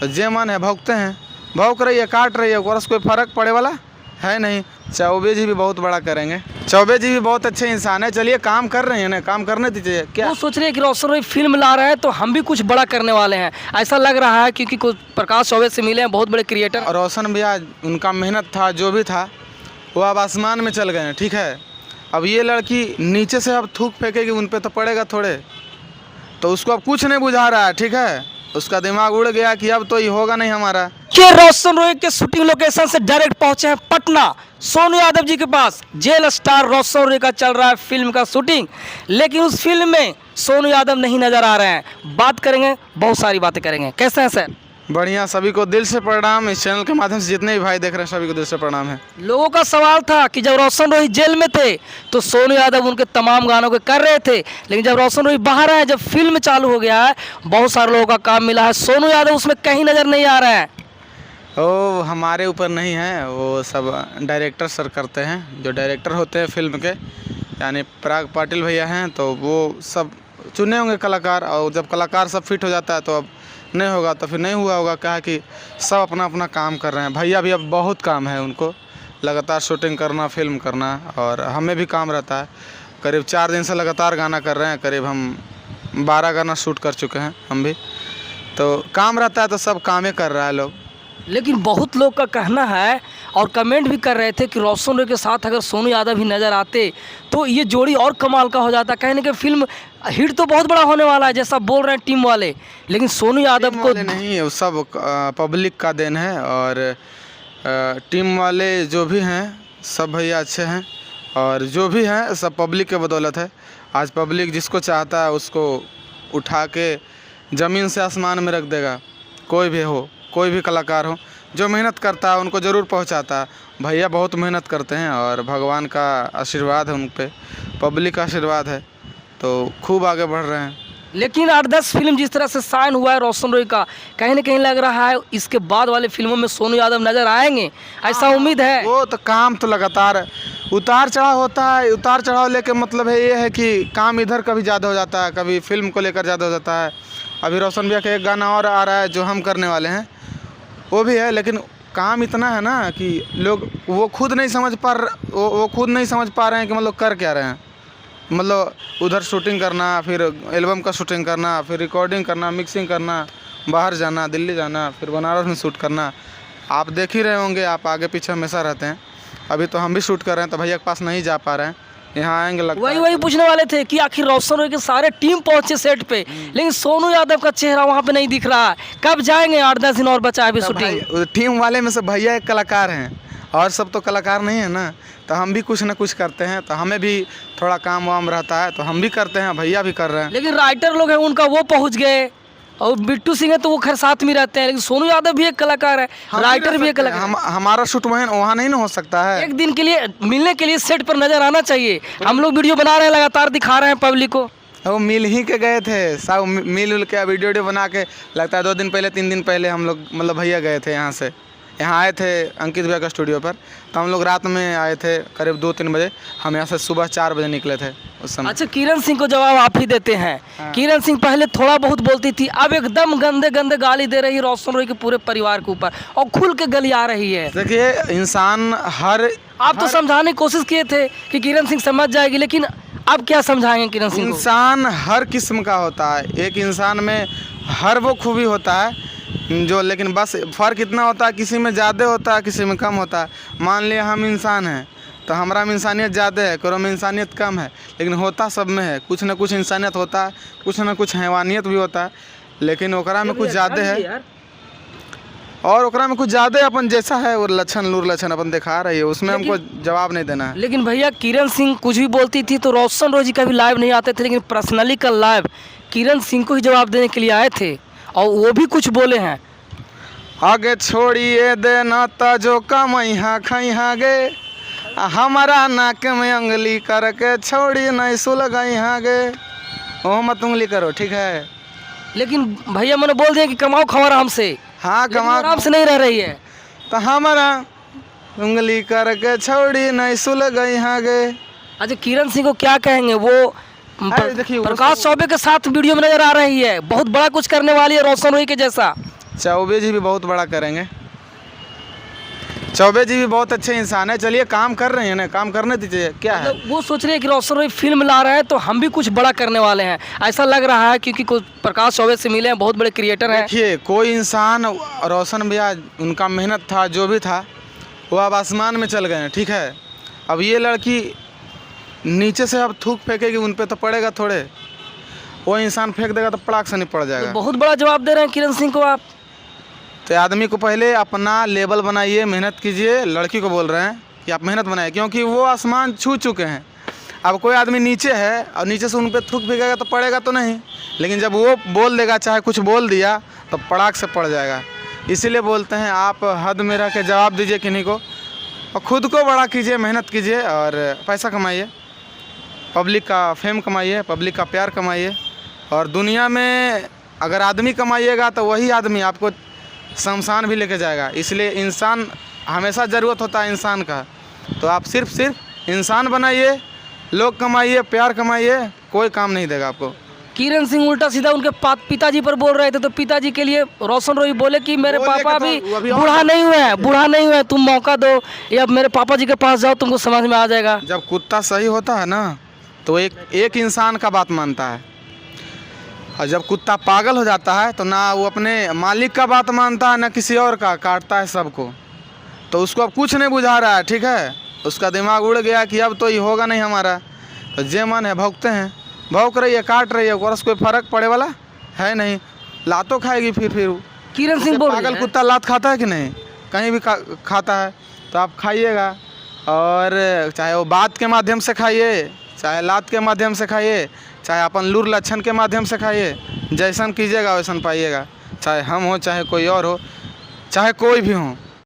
तो जे मन है भौंकते हैं, भौंक रही है, काट रही है, उससे कोई फ़र्क पड़े वाला है नहीं। चौबे जी भी बहुत बड़ा करेंगे, चौबे जी भी बहुत अच्छे इंसान है। चलिए काम कर रहे हैं ना, काम करने दीजिए। क्या वो सोच रहे हैं कि रोशन रॉय फिल्म ला रहे हैं तो हम भी कुछ बड़ा करने वाले हैं, ऐसा लग रहा है, क्योंकि कुछ प्रकाश चौबे से मिले हैं, बहुत बड़े क्रिएटर। और रोशन भैया उनका मेहनत था, जो भी था वो अब आसमान में चल गए हैं, ठीक है। अब ये लड़की नीचे से अब थूक फेंकेगी, उन पे तो पड़ेगा थोड़े, तो उसको अब कुछ नहीं बुझा रहा है, ठीक है। उसका दिमाग उड़ गया कि अब तो ये होगा नहीं हमारा। के रोशन रॉय के शूटिंग लोकेशन से डायरेक्ट पहुंचे हैं पटना, सोनू यादव जी के पास। जेल स्टार रोशन रॉय का चल रहा है फिल्म का शूटिंग, लेकिन उस फिल्म में सोनू यादव नहीं नजर आ रहे हैं। बात करेंगे, बहुत सारी बातें करेंगे। कैसे हैं सर? बढ़िया, सभी को दिल से प्रणाम। इस चैनल के माध्यम से जितने भी भाई देख रहे हैं सभी को दिल से प्रणाम है। लोगों का सवाल था कि जब रोशन रॉय जेल में थे तो सोनू यादव उनके तमाम गानों के कर रहे थे, लेकिन जब रोशन रॉय बाहर आए, जब फिल्म चालू हो गया है, बहुत सारे लोगों का काम मिला है, सोनू यादव उसमें कहीं नजर नहीं आ रहे हैं। वो हमारे ऊपर नहीं है, वो सब डायरेक्टर सर करते हैं, जो डायरेक्टर होते हैं फिल्म के, यानी पराग पाटिल भैया हैं, तो वो सब चुने होंगे कलाकार। और जब कलाकार सब फिट हो जाता है तो अब नहीं होगा तो फिर नहीं हुआ होगा। क्या है कि सब अपना अपना काम कर रहे हैं। भैया भी अब बहुत काम है उनको, लगातार शूटिंग करना, फिल्म करना, और हमें भी काम रहता है। करीब 4 दिन से लगातार गाना कर रहे हैं, करीब हम 12 गाना शूट कर चुके हैं हम भी, तो काम रहता है तो सब काम ही कर रहा है लोग। लेकिन बहुत लोग का कहना है और कमेंट भी कर रहे थे कि रोशन रॉय के साथ अगर सोनू यादव भी नज़र आते तो ये जोड़ी और कमाल का हो जाता। कहने कि फिल्म हिट तो बहुत बड़ा होने वाला है जैसा बोल रहे हैं टीम वाले, लेकिन सोनू यादव को नहीं है, वो सब पब्लिक का देन है। और टीम वाले जो भी हैं सब भैया अच्छे हैं, और जो भी हैं सब पब्लिक के बदौलत है। आज पब्लिक जिसको चाहता है उसको उठा के ज़मीन से आसमान में रख देगा। कोई भी हो, कोई भी कलाकार हो, जो मेहनत करता है उनको ज़रूर पहुंचाता है। भैया बहुत मेहनत करते हैं और भगवान का आशीर्वाद है उन पे, पब्लिक का आशीर्वाद है, तो खूब आगे बढ़ रहे हैं। लेकिन 8-10 फिल्म जिस तरह से साइन हुआ है रोशन रॉय का, कहीं ना कहीं लग रहा है इसके बाद वाले फिल्मों में सोनू यादव नजर आएंगे, ऐसा उम्मीद है। वो तो काम तो लगातार उतार चढ़ाव होता है। उतार चढ़ाव लेके मतलब है ये है कि काम इधर कभी ज़्यादा हो जाता है, कभी फिल्म को लेकर ज़्यादा हो जाता है। अभी रोशन भैया का एक गाना और आ रहा है जो हम करने वाले हैं, वो भी है, लेकिन काम इतना है ना कि लोग वो खुद नहीं समझ पा रहे हैं कि मतलब कर क्या रहे हैं। मतलब उधर शूटिंग करना, फिर एल्बम का शूटिंग करना, फिर रिकॉर्डिंग करना, मिक्सिंग करना, बाहर जाना, दिल्ली जाना, फिर बनारस में शूट करना। आप देख ही रहे होंगे, आप आगे पीछे हमेशा रहते हैं। अभी तो हम भी शूट कर रहे हैं, तो भैया के पास नहीं जा पा रहे हैं, यहाँ आएंगे लगता है। वही पूछने वाले थे कि आखिर रोशन रॉय के सारे टीम पहुंचे सेट पे, लेकिन सोनू यादव का चेहरा वहाँ पे नहीं दिख रहा है। कब जाएंगे? 8-10 दिन और बचा है अभी शूटिंग। टीम वाले में से भैया एक कलाकार हैं और सब तो कलाकार नहीं है ना, तो हम भी कुछ ना कुछ करते हैं, तो हमें भी थोड़ा काम वाम रहता है तो हम भी करते हैं, भैया भी कर रहे हैं। लेकिन राइटर लोग हैं उनका वो पहुंच गए, और बिट्टू सिंह है तो वो खैर साथ में रहते हैं, लेकिन सोनू यादव भी एक कलाकार है, राइटर भी एक कलाकार है। हमारा शूट वहाँ नहीं ना हो सकता है। एक दिन के लिए मिलने के लिए सेट पर नजर आना चाहिए। हम लोग वीडियो बना रहे हैं, लगातार दिखा रहे हैं पब्लिक को। वो मिल ही के गए थे, सब मिल के वीडियो बना के, लगता है 2 दिन पहले 3 दिन पहले हम लोग मतलब भैया गए थे यहाँ से, यहाँ आए थे अंकित भैया का स्टूडियो पर, तो हम लोग रात में आए थे करीब 2-3 बजे। हम यहाँ से सुबह 4 बजे निकले थे उस समय। अच्छा, किरण सिंह को जवाब आप ही देते हैं। हाँ। किरण सिंह पहले थोड़ा बहुत बोलती थी, अब एकदम गंदे गंदे गाली दे रही है रोशन रॉय के पूरे परिवार के ऊपर, और खुल के गली आ रही है। देखिए इंसान आप तो समझाने की कोशिश किए थे कि किरण सिंह समझ जाएगी, लेकिन अब क्या समझाएंगे किरण सिंह को? इंसान हर किस्म का होता है, एक इंसान में हर वो खूबी होता है जो, लेकिन बस फ़र्क इतना होता है, किसी में ज़्यादा होता है, किसी में कम होता है। मान लिया हम इंसान हैं तो हमारा में इंसानियत ज़्यादा है, करो में इंसानियत कम है, लेकिन होता सब में है, कुछ ना कुछ इंसानियत होता है, कुछ ना कुछ हैवानियत भी होता है, लेकिन ओकरा में कुछ ज़्यादा है और ओकरा में कुछ ज़्यादा अपन जैसा है वो लक्षण लूर लक्षण अपन दिखा रही है, उसमें हमको जवाब नहीं देना है। लेकिन भैया किरण सिंह कुछ भी बोलती थी तो रोशन रॉय जी का भी लाइव नहीं आते थे, लेकिन पर्सनली कल लाइव किरण सिंह को ही जवाब देने के लिए आए थे और वो भी कुछ बोले हैं। आगे छोड़िए देना ता जो कमैहा खैहा गे, हमारा नाक में उंगली करके छोड़ी नहीं सुलगैहा गे। ओ मत उंगली करो, ठीक है। लेकिन भैया मैंने बोल दिया कि कमाओ खवारा हमसे। हाँ कमा, आराम से नहीं रह रही है तो हमारा उंगली करके छोड़ी नहीं सुलगैहा गे। अच्छा, किरण सिंह को क्या कहेंगे? वो देखिए प्रकाश चौबे के साथ वीडियो में नजर आ रही है, बहुत बड़ा कुछ करने वाली है रोशन रॉय के जैसा। चौबे जी भी बहुत बड़ा करेंगे। चौबे जी भी बहुत अच्छे इंसान है। चलिए काम कर रहे हैं ना, काम करने दीजिए, क्या है। मतलब वो सोच रहे हैं कि रोशन रॉय फिल्म ला रहा है तो हम भी कुछ बड़ा करने वाले हैं, ऐसा लग रहा है, क्योंकि कुछ प्रकाश चौबे से मिले हैं, बहुत बड़े क्रिएटर हैं। देखिए कोई इंसान, रोशन भैया उनका मेहनत था जो भी था वो अब आसमान में चल गए हैं, ठीक है। अब ये लड़की नीचे से अब थूक फेंकेगी उन पे तो पड़ेगा थोड़े, वो इंसान फेंक देगा तो पड़ाक से नहीं पड़ जाएगा। बहुत बड़ा जवाब दे रहे हैं किरण सिंह को आप। तो आदमी को पहले अपना लेवल बनाइए, मेहनत कीजिए। लड़की को बोल रहे हैं कि आप मेहनत बनाइए, क्योंकि वो आसमान छू चुके हैं। अब कोई आदमी नीचे है और नीचे से उन पर थूक फेंकेगा तो पड़ेगा तो नहीं, लेकिन जब वो बोल देगा, चाहे कुछ बोल दिया, तो पड़ाक से पड़ जाएगा। इसीलिए बोलते हैं आप हद में रह के जवाब दीजिए किन्हीं को, और ख़ुद को बड़ा कीजिए, मेहनत कीजिए और पैसा कमाइए, पब्लिक का फेम कमाइए, पब्लिक का प्यार कमाइए। और दुनिया में अगर आदमी कमाइएगा तो वही आदमी आपको शमशान भी लेके जाएगा। इसलिए इंसान हमेशा ज़रूरत होता है इंसान का। तो आप सिर्फ इंसान बनाइए, लोग कमाइए, प्यार कमाइए, कोई काम नहीं देगा आपको। किरण सिंह उल्टा सीधा उनके पिताजी पर बोल रहे थे, तो पिताजी के लिए रोशन रॉय बोले कि मेरे बोले पापा कि भी तो अभी बूढ़ा नहीं हुए हैं, बूढ़ा नहीं हुए, तुम मौका दो, या मेरे पापा जी के पास जाओ, तुमको समझ में आ जाएगा। जब कुत्ता सही होता है ना तो एक इंसान का बात मानता है, और जब कुत्ता पागल हो जाता है तो ना वो अपने मालिक का बात मानता है ना किसी और का, काटता है सबको। तो उसको अब कुछ नहीं बुझा रहा है, ठीक है। उसका दिमाग उड़ गया कि अब तो ये होगा नहीं हमारा, तो जे मन है भौंकते हैं, भौंक रही है, काट रही है, और कोई फर्क पड़े वाला है नहीं। लातों खाएगी फिर किरण सिंह बोल रहे पागल हैं। कुत्ता लात खाता है कि नहीं, कहीं भी खाता है। तो आप खाइएगा, और चाहे वो बात के माध्यम से खाइए, चाहे लात के माध्यम से खाइए, चाहे अपन लूर लक्षण के माध्यम से खाइए, जैसन कीजिएगा वैसन पाइएगा। चाहे हम हो, चाहे कोई और हो, चाहे कोई भी हो।